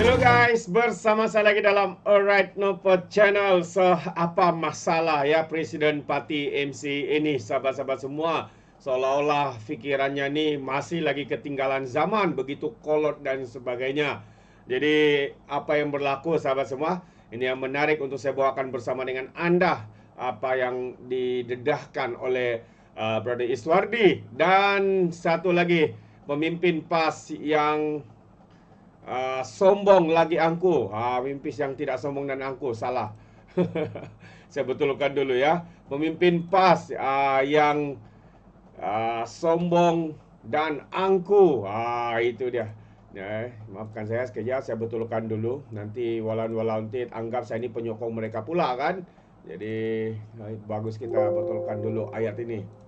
Hello guys, bersama saya lagi dalam Alright Nopod Channel. So, apa masalah ya Presiden Parti MC ini, sahabat-sahabat semua? Seolah-olah fikirannya ni masih lagi ketinggalan zaman, begitu kolot dan sebagainya. Jadi, apa yang berlaku sahabat semua? Ini yang menarik untuk saya bawakan bersama dengan anda. Apa yang didedahkan oleh Brother Iswardi. Dan satu lagi, pemimpin PAS yang sombong lagi angku. Pemimpin yang tidak sombong dan angku, salah. Saya betulkan dulu ya. Pemimpin PAS yang sombong dan angku. Itu dia. Maafkan saya sekejap, saya betulkan dulu. Nanti walau-walau anggap saya ini penyokong mereka pula kan. Jadi bagus kita betulkan dulu ayat ini.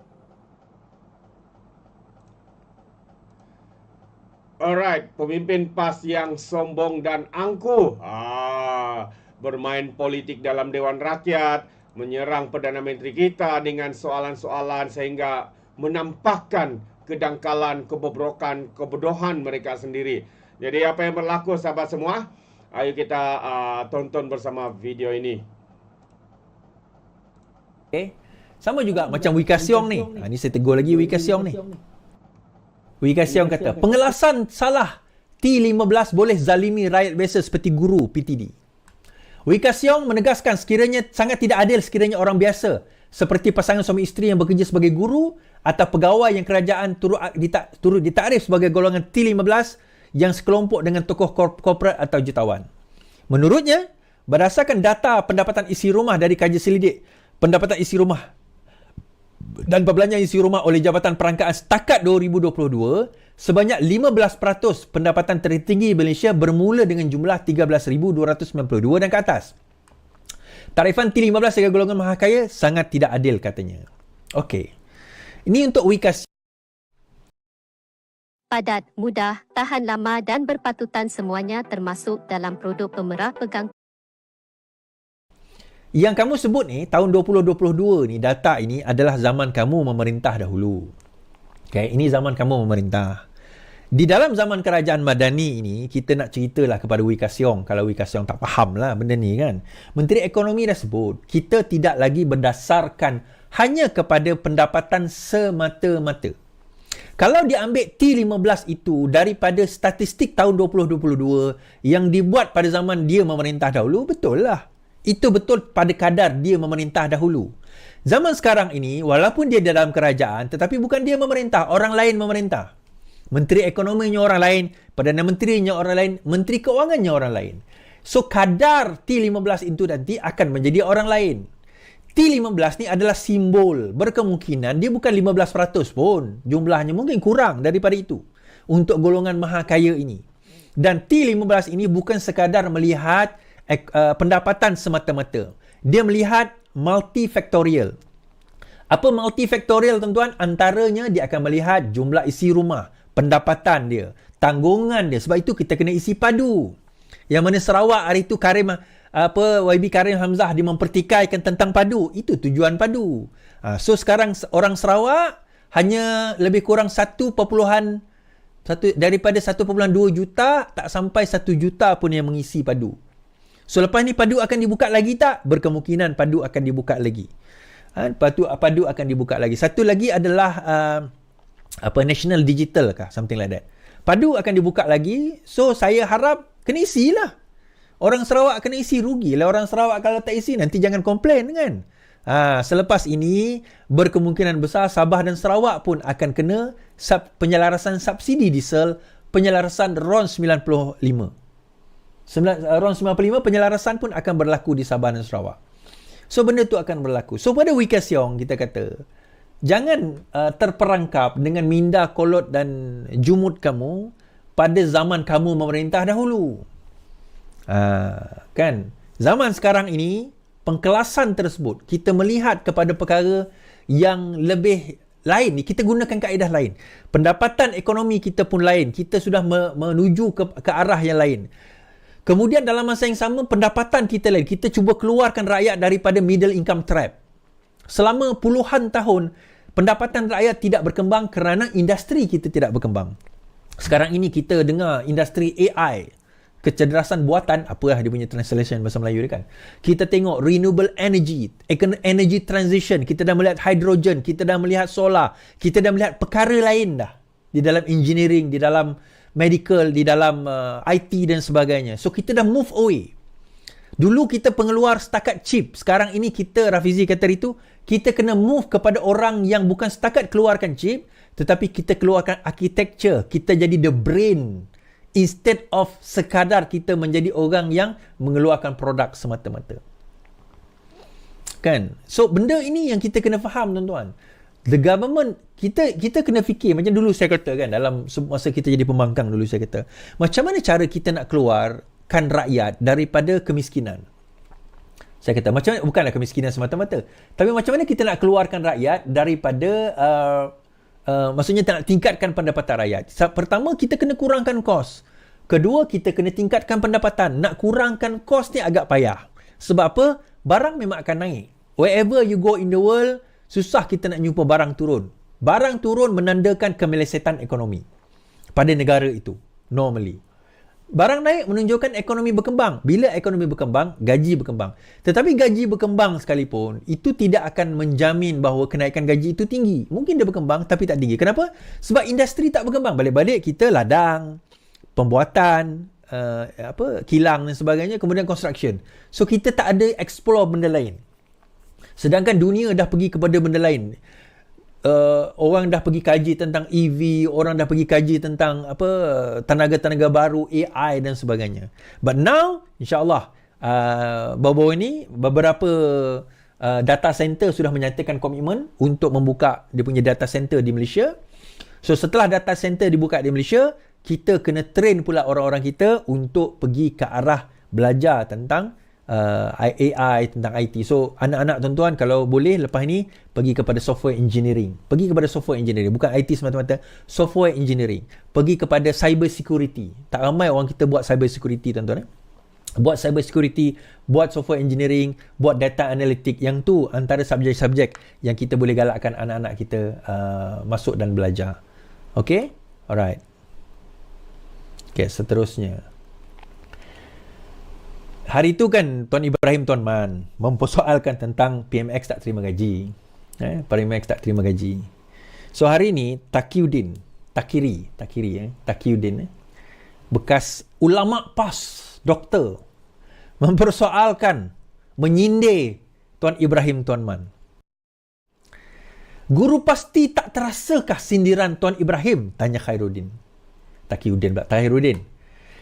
Alright, pemimpin PAS yang sombong dan angkuh, bermain politik dalam Dewan Rakyat, menyerang Perdana Menteri kita dengan soalan-soalan sehingga menampakkan kedangkalan, kebobrokan, kebodohan mereka sendiri. Jadi apa yang berlaku sahabat semua? Ayo kita tonton bersama video ini. Okay. Sama juga macam Wee Ka Siong ni. Ni saya tegur lagi Wee Ka Siong ni. Wee Ka Siong kata, pengelasan salah. T15 boleh zalimi rakyat biasa seperti guru PTD. Wee Ka Siong menegaskan sekiranya sangat tidak adil sekiranya orang biasa seperti pasangan suami isteri yang bekerja sebagai guru atau pegawai yang kerajaan turut ditakrif sebagai golongan T15 yang sekelompok dengan tokoh korporat atau jutawan. Menurutnya, berdasarkan data pendapatan isi rumah dari kajian selidik pendapatan isi rumah dan perbelanjaan isi rumah oleh Jabatan Perangkaan setakat 2022, sebanyak 15% pendapatan tertinggi Malaysia bermula dengan jumlah 13,292 dan ke atas. Tarifan T15 sebagai golongan maha kaya sangat tidak adil katanya. Okey. Ini untuk Wee Ka Siong. Padat, mudah, tahan lama dan berpatutan semuanya termasuk dalam produk pemerah pegang. Yang kamu sebut ni, tahun 2022 ni, data ini adalah zaman kamu memerintah dahulu. Okay, ini zaman kamu memerintah. Di dalam zaman kerajaan Madani ini, kita nak ceritalah kepada Wee Ka Siong. Kalau Wee Ka Siong tak faham lah benda ni kan. Menteri Ekonomi dah sebut, kita tidak lagi berdasarkan hanya kepada pendapatan semata-mata. Kalau diambil T15 itu daripada statistik tahun 2022 yang dibuat pada zaman dia memerintah dahulu, betul lah. Itu betul pada kadar dia memerintah dahulu. Zaman sekarang ini, walaupun dia dalam kerajaan, tetapi bukan dia memerintah, orang lain memerintah. Menteri Ekonominya orang lain, Perdana Menterinya orang lain, Menteri Keuangannya orang lain. So, kadar T15 itu nanti akan menjadi orang lain. T15 ni adalah simbol. Berkemungkinan dia bukan 15% pun. Jumlahnya mungkin kurang daripada itu. Untuk golongan maha kaya ini. Dan T15 ini bukan sekadar melihat pendapatan semata-mata. Dia melihat multifaktorial. Apa multifaktorial tuan-tuan? Antaranya dia akan melihat jumlah isi rumah, pendapatan dia, tanggungan dia. Sebab itu kita kena isi padu. Yang mana Sarawak hari itu YB Karim Hamzah dia mempertikaikan tentang padu. Itu tujuan padu. So sekarang orang Sarawak hanya lebih kurang daripada 1.2 juta, tak sampai 1 juta pun yang mengisi padu. So lepas ni padu akan dibuka lagi tak? Berkemungkinan padu akan dibuka lagi. Padu akan dibuka lagi. Satu lagi adalah National Digital kah? Something like that. Padu akan dibuka lagi. So saya harap kena isi lah. Orang Sarawak kena isi, rugi lah orang Sarawak kalau tak isi. Nanti jangan komplain kan. Selepas ini berkemungkinan besar Sabah dan Sarawak pun akan kena penyelarasan subsidi diesel, penyelarasan RON 95. RON 95 penyelarasan pun akan berlaku di Sabah dan Sarawak. So benda tu akan berlaku. So pada Wee Ka Siong kita kata, jangan terperangkap dengan minda kolot dan jumut kamu pada zaman kamu memerintah dahulu. Kan? Zaman sekarang ini pengkelasan tersebut kita melihat kepada perkara yang lebih lain. Kita gunakan kaedah lain. Pendapatan ekonomi kita pun lain. Kita sudah menuju ke arah yang lain. Kemudian dalam masa yang sama, pendapatan kita lain. Kita cuba keluarkan rakyat daripada middle income trap. Selama puluhan tahun, pendapatan rakyat tidak berkembang kerana industri kita tidak berkembang. Sekarang ini kita dengar industri AI. kecerdasan buatan, apalah dia punya translation bahasa Melayu dia kan. Kita tengok renewable energy, energy transition, kita dah melihat hydrogen, kita dah melihat solar, kita dah melihat perkara lain dah di dalam engineering, di dalam medical, di dalam IT dan sebagainya. So kita dah move away. Dulu kita pengeluar setakat chip, sekarang ini kita, Rafizi kata itu, kita kena move kepada orang yang bukan setakat keluarkan chip, tetapi kita keluarkan architecture, kita jadi the brain, instead of sekadar kita menjadi orang yang mengeluarkan produk semata-mata. Kan? So, benda ini yang kita kena faham, tuan-tuan. The government, kita kena fikir, macam dulu saya kata kan, dalam masa kita jadi pembangkang dulu saya kata, macam mana cara kita nak keluarkan rakyat daripada kemiskinan? Saya kata, macam mana, bukanlah kemiskinan semata-mata, tapi macam mana kita nak keluarkan rakyat daripada maksudnya nak tingkatkan pendapatan rakyat. Pertama, kita kena kurangkan kos. Kedua, kita kena tingkatkan pendapatan. Nak kurangkan kos ni agak payah. Sebab apa? Barang memang akan naik. Wherever you go in the world, susah kita nak jumpa barang turun. Barang turun menandakan kemelesetan ekonomi pada negara itu, normally. Barang naik menunjukkan ekonomi berkembang. Bila ekonomi berkembang, gaji berkembang. Tetapi gaji berkembang sekalipun, itu tidak akan menjamin bahawa kenaikan gaji itu tinggi. Mungkin dia berkembang tapi tak tinggi. Kenapa? Sebab industri tak berkembang. Balik-balik kita ladang, pembuatan, kilang dan sebagainya, kemudian construction. So kita tak ada explore benda lain. Sedangkan dunia dah pergi kepada benda lain. Orang dah pergi kaji tentang EV, orang dah pergi kaji tentang tenaga-tenaga baru, AI dan sebagainya. But now, insyaAllah, baru-baru ini beberapa data center sudah menyatakan komitmen untuk membuka dia punya data center di Malaysia. So setelah data center dibuka di Malaysia, kita kena train pula orang-orang kita untuk pergi ke arah belajar tentang AI, tentang IT. So anak-anak tuan-tuan, kalau boleh lepas ni pergi kepada software engineering. Pergi kepada software engineering, bukan IT semata-mata, software engineering. Pergi kepada cyber security. Tak ramai orang kita buat cyber security, tuan-tuan. Buat cyber security, buat software engineering, buat data analytic. Yang tu antara subjek-subjek yang kita boleh galakkan anak-anak kita masuk dan belajar. Okay? Alright. Okay, seterusnya. Hari itu kan Tuan Ibrahim Tuan Man mempersoalkan tentang PMX tak terima gaji. PMX tak terima gaji. So hari ini Takiyuddin, bekas ulama PAS, doktor, mempersoalkan, menyindir Tuan Ibrahim Tuan Man. Guru pasti tak terasakah sindiran Tuan Ibrahim? Tanya Khairuddin. Khairuddin.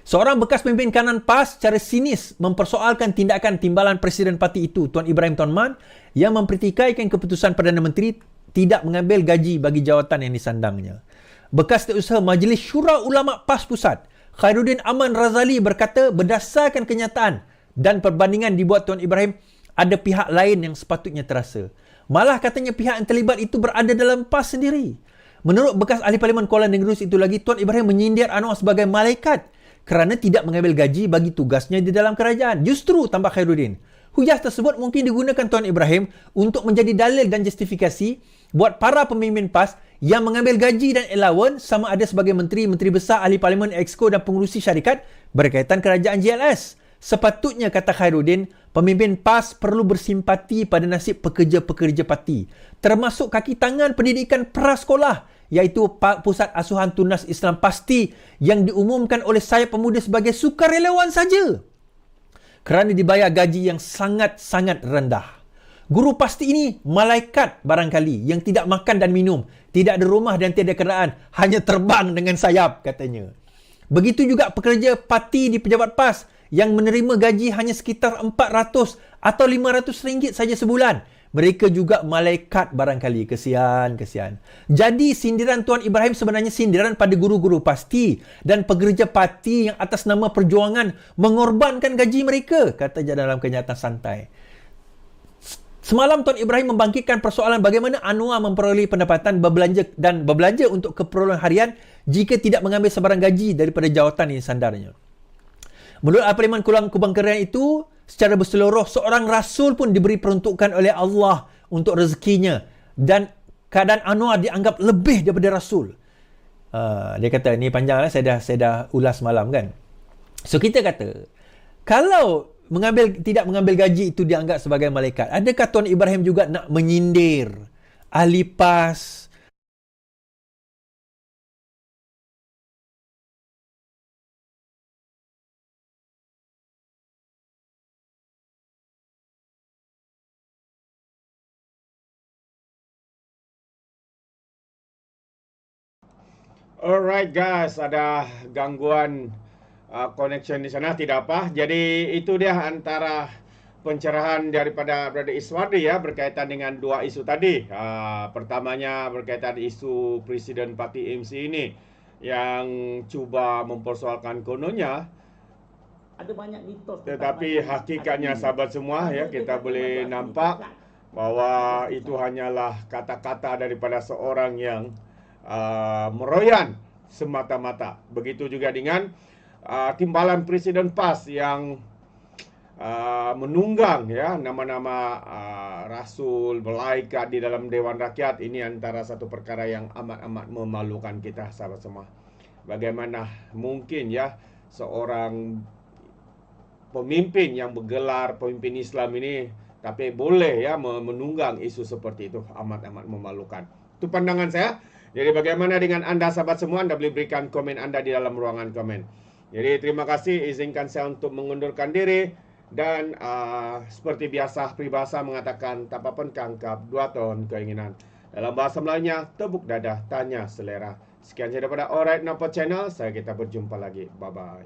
Seorang bekas pemimpin kanan PAS secara sinis mempersoalkan tindakan timbalan Presiden Parti itu, Tuan Ibrahim Tuan Man, yang mempertikaikan keputusan Perdana Menteri tidak mengambil gaji bagi jawatan yang disandangnya. Bekas Setiausaha Majlis Syura Ulama PAS Pusat, Khairuddin Aman Razali berkata, berdasarkan kenyataan dan perbandingan dibuat Tuan Ibrahim, ada pihak lain yang sepatutnya terasa. Malah katanya pihak yang terlibat itu berada dalam PAS sendiri. Menurut bekas ahli Parlimen Kuala Negeri itu lagi, Tuan Ibrahim menyindir Anwar sebagai malaikat kerana tidak mengambil gaji bagi tugasnya di dalam kerajaan. Justru, tambah Khairuddin, hujah tersebut mungkin digunakan Tuan Ibrahim untuk menjadi dalil dan justifikasi buat para pemimpin PAS yang mengambil gaji dan allowance sama ada sebagai menteri, menteri besar, ahli parlimen, exco dan pengurusi syarikat berkaitan kerajaan GLS. Sepatutnya, kata Khairuddin, pemimpin PAS perlu bersimpati pada nasib pekerja-pekerja parti, termasuk kaki tangan pendidikan prasekolah, iaitu Pusat Asuhan Tunas Islam Pasti yang diumumkan oleh Sayap Pemuda sebagai sukarelawan saja kerana dibayar gaji yang sangat-sangat rendah. Guru pasti ini malaikat barangkali yang tidak makan dan minum, tidak ada rumah dan tiada kenderaan, hanya terbang dengan sayap, katanya. Begitu juga pekerja parti di pejabat PAS yang menerima gaji hanya sekitar 400 atau 500 ringgit saja sebulan. Mereka juga malaikat barangkali. Kesian. Jadi sindiran Tuan Ibrahim sebenarnya sindiran pada guru-guru pasti dan pekerja parti yang atas nama perjuangan mengorbankan gaji mereka, kata dia dalam kenyataan santai. Semalam Tuan Ibrahim membangkitkan persoalan bagaimana Anwar memperoleh pendapatan berbelanja untuk keperluan harian jika tidak mengambil sebarang gaji daripada jawatan yang disandarnya. Menurut Parlimen Kubang Kerian itu, secara berseluruh, seorang rasul pun diberi peruntukan oleh Allah untuk rezekinya dan keadaan Anwar dianggap lebih daripada rasul. Dia kata, ni panjang lah, saya dah ulas malam kan. So kita kata, kalau tidak mengambil gaji itu dianggap sebagai malaikat, adakah Tuan Ibrahim juga nak menyindir ahli PAS? Alright guys, ada gangguan connection di sana, tidak apa. Jadi itu dia antara pencerahan daripada Brother Iswardi ya berkaitan dengan dua isu tadi. Pertamanya berkaitan isu Presiden Parti MC ini yang cuba mempersoalkan kononnya, Ada banyak mitos. tetapi hakikatnya sahabat semua ya, kita boleh nampak bahwa itu hanyalah kata-kata daripada seorang yang meroyan semata-mata. Begitu juga dengan timbalan Presiden PAS yang menunggang ya nama-nama rasul, malaikat di dalam Dewan Rakyat. Ini antara satu perkara yang amat-amat memalukan kita sahabat semua. Bagaimana mungkin ya seorang pemimpin yang bergelar pemimpin Islam ini tapi boleh ya menunggang isu seperti itu, amat-amat memalukan. Itu pandangan saya. Jadi bagaimana dengan anda sahabat semua? Anda boleh berikan komen anda di dalam ruangan komen. Jadi terima kasih, izinkan saya untuk mengundurkan diri. Dan seperti biasa peribahasa mengatakan tak apa pun kangkap, 2 tahun keinginan. Dalam bahasa Melayunya, tepuk dadah, tanya selera. Sekian saja daripada Alright Nampak Channel. Kita berjumpa lagi. Bye-bye.